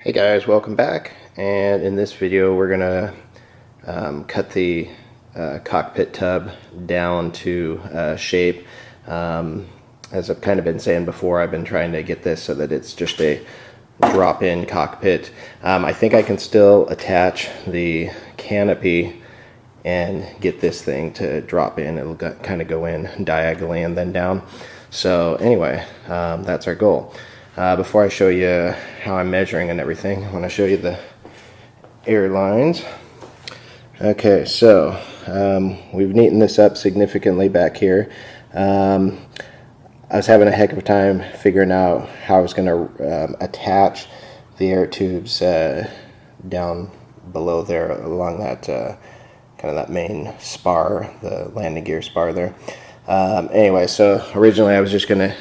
Hey guys, welcome back, and in this video we're gonna cut the cockpit tub down to shape. As I've kind of been saying before, I've been trying to get this so that it's just a drop-in cockpit. I think I can still attach the canopy and get this thing to drop in. It'll kind of go in diagonally and then down. So anyway, that's our goal. Before I show you how I'm measuring and everything, I want to show you the airlines. Okay, so we've neatened this up significantly back here. I was having a heck of a time figuring out how I was going to attach the air tubes down below there along that kind of that main spar, the landing gear spar there. Anyway, so originally I was just going to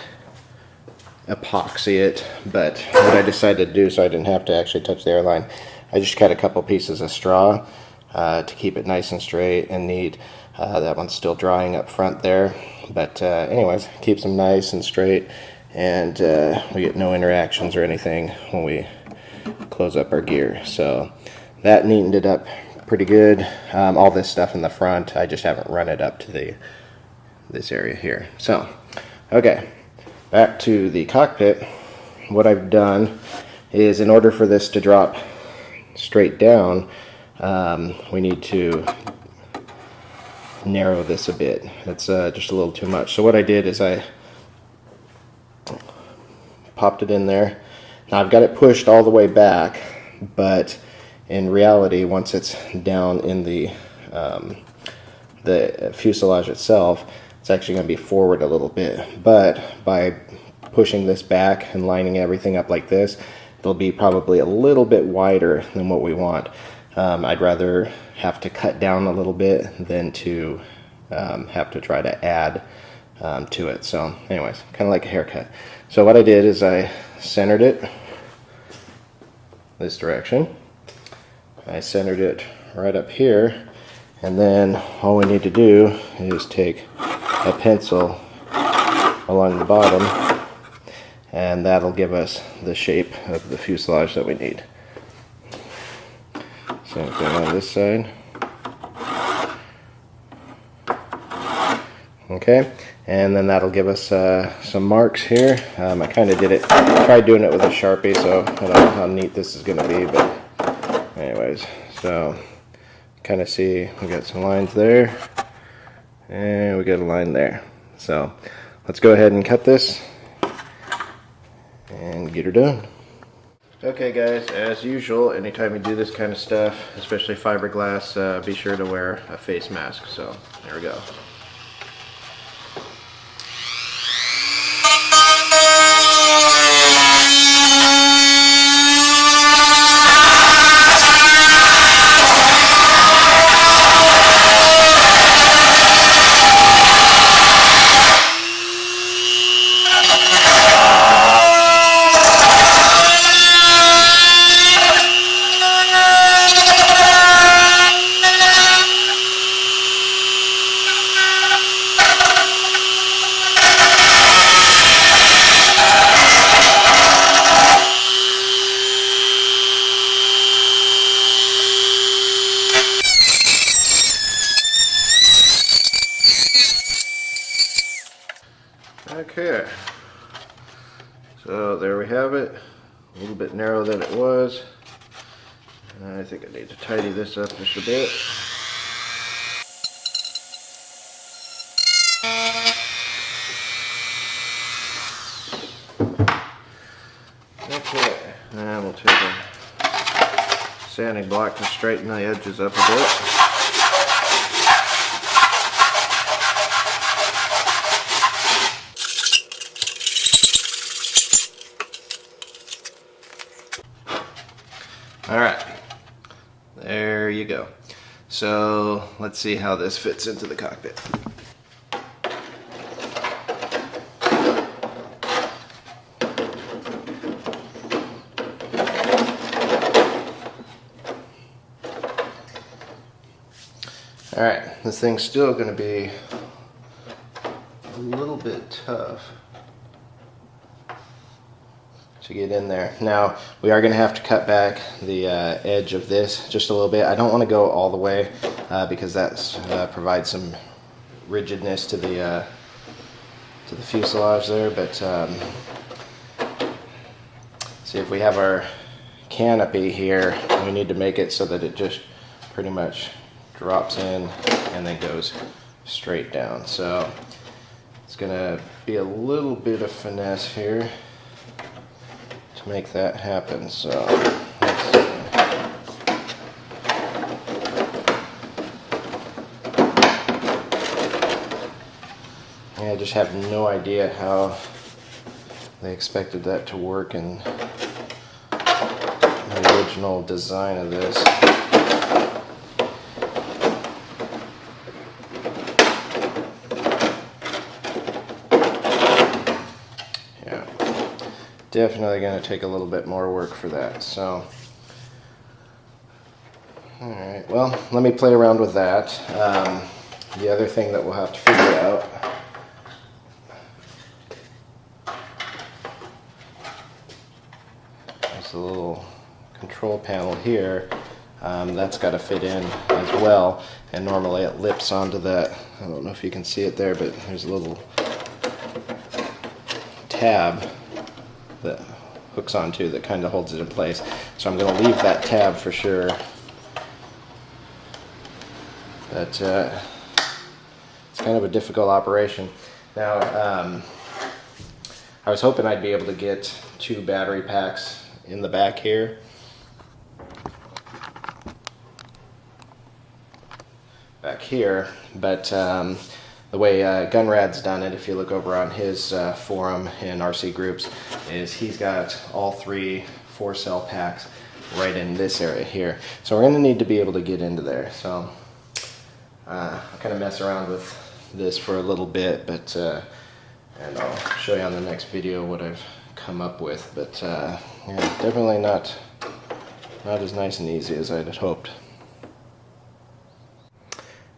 epoxy it, but what I decided to do, so I didn't have to actually touch the airline, I just cut a couple pieces of straw to keep it nice and straight and neat. That one's still drying up front there, but anyways, keeps them nice and straight, and we get no interactions or anything when we close up our gear. So that neatened it up pretty good. All this stuff in the front, I just haven't run it up to this area here. So okay, back to the cockpit. What I've done is, in order for this to drop straight down, we need to narrow this a bit. It's just a little too much. So what I did is I popped it in there. Now I've got it pushed all the way back, but in reality, once it's down in the fuselage itself, it's actually going to be forward a little bit, but by pushing this back and lining everything up like this, it'll be probably a little bit wider than what we want. I'd rather have to cut down a little bit than to have to try to add to it. So anyways, kind of like a haircut. So what I did is I centered it this direction. I centered it right up here, and then all we need to do is take a pencil along the bottom, and that'll give us the shape of the fuselage that we need. Same thing on this side. Okay, and then that'll give us some marks here. I kind of tried doing it with a Sharpie, so I don't know how neat this is going to be, but anyways, so kind of see we got some lines there, and we got a line there. So let's go ahead and cut this and get her done. Okay guys, as usual, anytime you do this kind of stuff, especially fiberglass, be sure to wear a face mask. So there we go. Okay, so there we have it. A little bit narrower than it was. I think I need to tidy this up just a bit. Okay, and we'll take a sanding block to straighten the edges up a bit. Alright, there you go. So let's see how this fits into the cockpit. Alright, this thing's still going to be a little bit tough to get in there. Now we are going to have to cut back the edge of this just a little bit. I don't want to go all the way because that provides some rigidness to the fuselage there, but see, if we have our canopy here, we need to make it so that it just pretty much drops in and then goes straight down. So it's gonna be a little bit of finesse here to make that happen. So let's see. I just have no idea how they expected that to work in the original design of this. Yeah, definitely going to take a little bit more work for that. So, alright, well, let me play around with that. The other thing that we'll have to figure out is a little control panel here. That's got to fit in as well, and normally it lips onto that. I don't know if you can see it there, but there's a little tab that hooks onto that kind of holds it in place. So I'm going to leave that tab for sure. But it's kind of a difficult operation. Now, I was hoping I'd be able to get 2 battery packs in the back here. Back here, but the way Gunrad's done it, if you look over on his forum in RC groups, is he's got all 3 4-cell packs right in this area here. So we're going to need to be able to get into there. So I'll kind of mess around with this for a little bit, but and I'll show you on the next video what I've come up with. But yeah, definitely not as nice and easy as I'd hoped.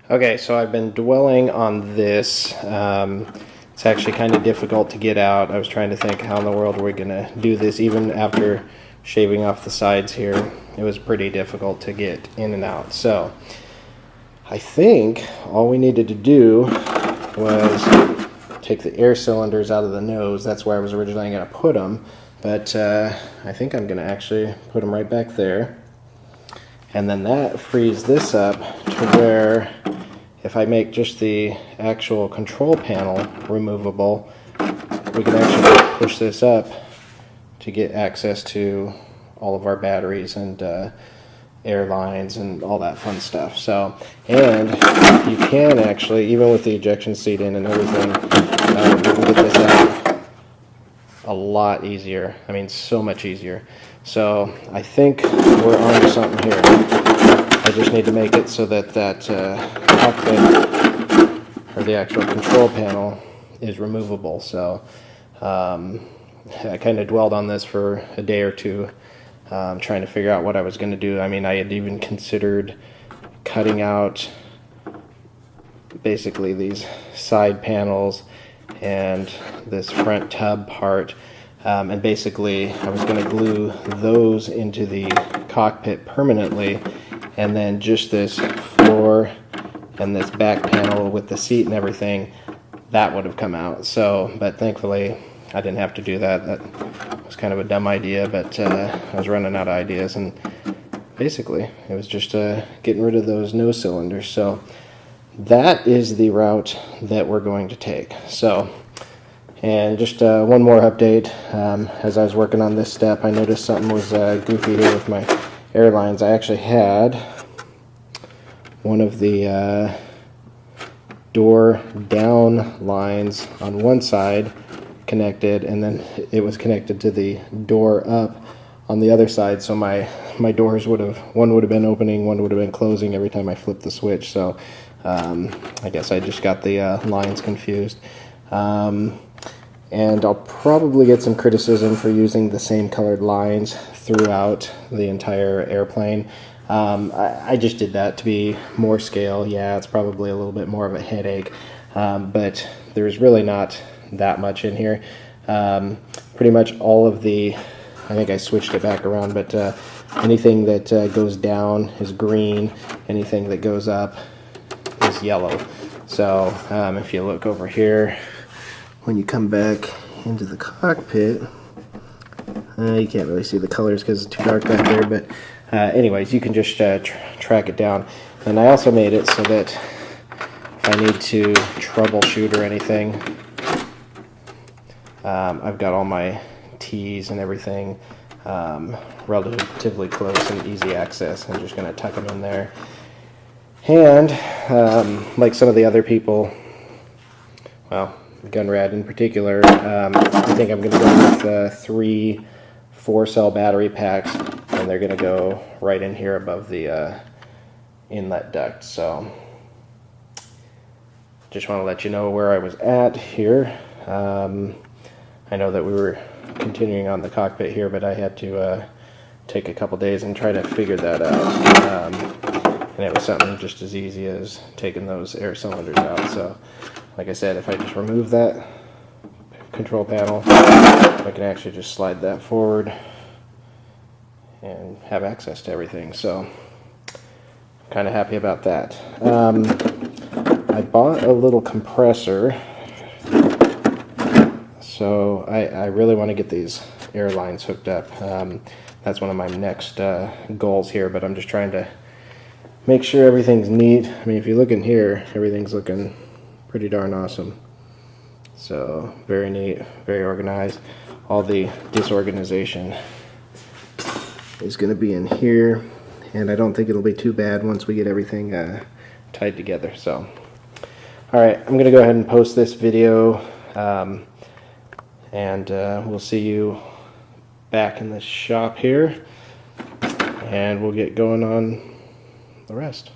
Okay, so I've been dwelling on this. It's actually kind of difficult to get out. I was trying to think, how in the world are we going to do this? Even after shaving off the sides here, it was pretty difficult to get in and out. So I think all we needed to do was take the air cylinders out of the nose. That's where I was originally going to put them. But I think I'm going to actually put them right back there. And then that frees this up to where if I make just the actual control panel removable, we can actually push this up to get access to all of our batteries and air lines and all that fun stuff. So, and you can actually, even with the ejection seat in and everything, you can get this out a lot easier. I mean, so much easier. So I think we're on to something here. I just need to make it so that cockpit, or the actual control panel, is removable. So I kind of dwelled on this for a day or two, trying to figure out what I was going to do. I mean, I had even considered cutting out basically these side panels and this front tub part. And basically I was going to glue those into the cockpit permanently, and then just this floor and this back panel with the seat and everything, that would have come out. So, but thankfully I didn't have to do that. That was kind of a dumb idea, but I was running out of ideas, and basically it was just getting rid of those nose cylinders. So that is the route that we're going to take. So, and just one more update. As I was working on this step, I noticed something was goofy here with my airlines. I actually had one of the door down lines on one side connected, and then it was connected to the door up on the other side. So my doors one would have been opening, one would have been closing every time I flipped the switch. So I guess I just got the lines confused. And I'll probably get some criticism for using the same colored lines throughout the entire airplane. I just did that to be more scale. Yeah, it's probably a little bit more of a headache, but there's really not that much in here. Pretty much all of the, I think I switched it back around, but anything that goes down is green, anything that goes up is yellow. So if you look over here, when you come back into the cockpit, you can't really see the colors because it's too dark back there, but anyways, you can just track it down. And I also made it so that if I need to troubleshoot or anything, I've got all my T's and everything relatively close and easy access. I'm just going to tuck them in there. And like some of the other people, well, Gunrad in particular, I think I'm going to go with 3 4-cell battery packs, and they're going to go right in here above the inlet duct. So just want to let you know where I was at here. I know that we were continuing on the cockpit here, but I had to take a couple days and try to figure that out. And it was something just as easy as taking those air cylinders out. So like I said, if I just remove that control panel, I can actually just slide that forward and have access to everything. So I'm kind of happy about that. I bought a little compressor. So I really want to get these air lines hooked up. That's one of my next goals here, but I'm just trying to make sure everything's neat. I mean, if you look in here, everything's looking pretty darn awesome. So very neat, very organized. All the disorganization is going to be in here, and I don't think it'll be too bad once we get everything tied together. So alright, I'm going to go ahead and post this video. And we'll see you back in the shop here, and we'll get going on the rest.